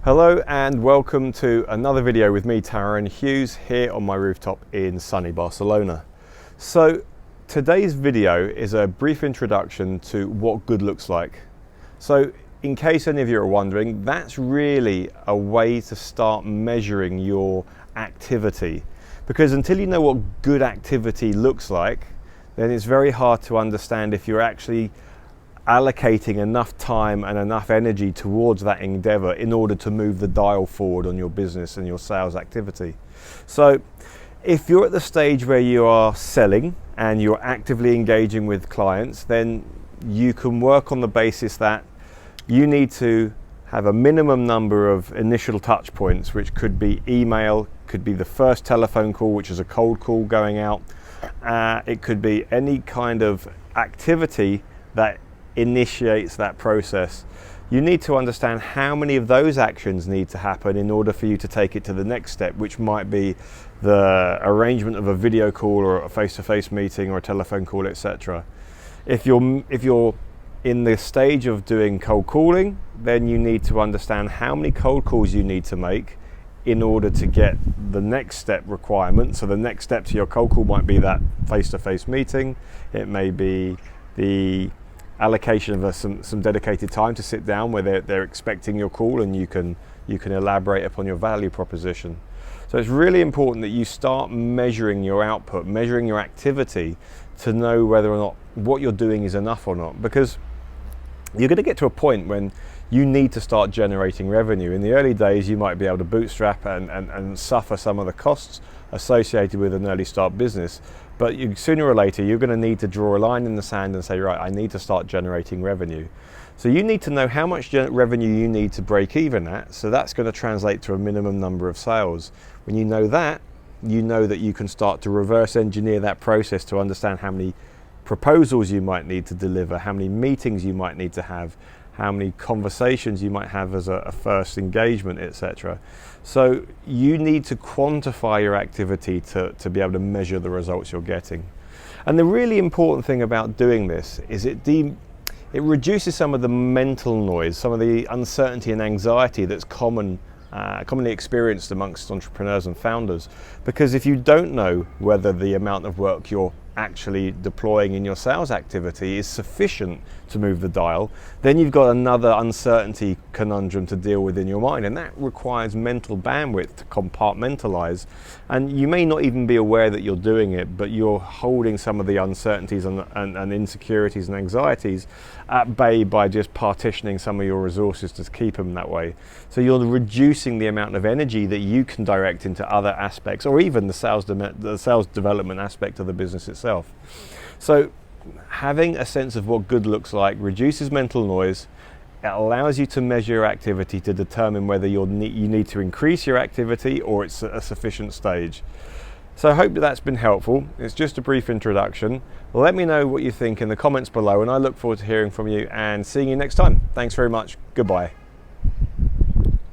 Hello and welcome to another video with me, Taron Hughes, here on my rooftop in sunny Barcelona. So today's video is a brief introduction to what good looks like. So in case any of you are wondering, that's really a way to start measuring your activity. Because until you know what good activity looks like, then it's very hard to understand if you're actually allocating enough time and enough energy towards that endeavor in order to move the dial forward on your business and your sales activity. So if you're at the stage where you are selling and you're actively engaging with clients, then you can work on the basis that you need to have a minimum number of initial touch points, which could be email, could be the first telephone call, which is a cold call going out. It could be any kind of activity that initiates that process. You need to understand how many of those actions need to happen in order for you to take it to the next step, which might be the arrangement of a video call or a face-to-face meeting or a telephone call, etc. If you're in the stage of doing cold calling, then you need to understand how many cold calls you need to make in order to get the next step requirement. So the next step to your cold call might be that face-to-face meeting. It may be the allocation of some dedicated time to sit down where they're expecting your call, and you can elaborate upon your value proposition. So it's really important that you start measuring your output, measuring your activity, to know whether or not what you're doing is enough or not, because you're going to get to a point when you need to start generating revenue. In the early days, you might be able to bootstrap and suffer some of the costs associated with an early start business. But sooner or later, you're going to need to draw a line in the sand and say, right, I need to start generating revenue. So you need to know how much revenue you need to break even at. So that's going to translate to a minimum number of sales. When you know that you can start to reverse engineer that process to understand how many proposals you might need to deliver, how many meetings you might need to have, how many conversations you might have as a first engagement, etc. So you need to quantify your activity to be able to measure the results you're getting. And the really important thing about doing this is it reduces some of the mental noise, some of the uncertainty and anxiety that's commonly experienced amongst entrepreneurs and founders. Because if you don't know whether the amount of work you're actually deploying in your sales activity is sufficient to move the dial, then you've got another uncertainty conundrum to deal with in your mind, and that requires mental bandwidth to compartmentalize. And you may not even be aware that you're doing it, but you're holding some of the uncertainties and insecurities and anxieties at bay by just partitioning some of your resources to keep them that way. So you're reducing the amount of energy that you can direct into other aspects, or even the sales development aspect of the business itself. So having a sense of what good looks like reduces mental noise. It allows you to measure your activity to determine whether you need to increase your activity or it's a sufficient stage. So I hope that's been helpful. It's just a brief introduction. Let me know what you think in the comments below, and I look forward to hearing from you and seeing you next time. Thanks very much. Goodbye.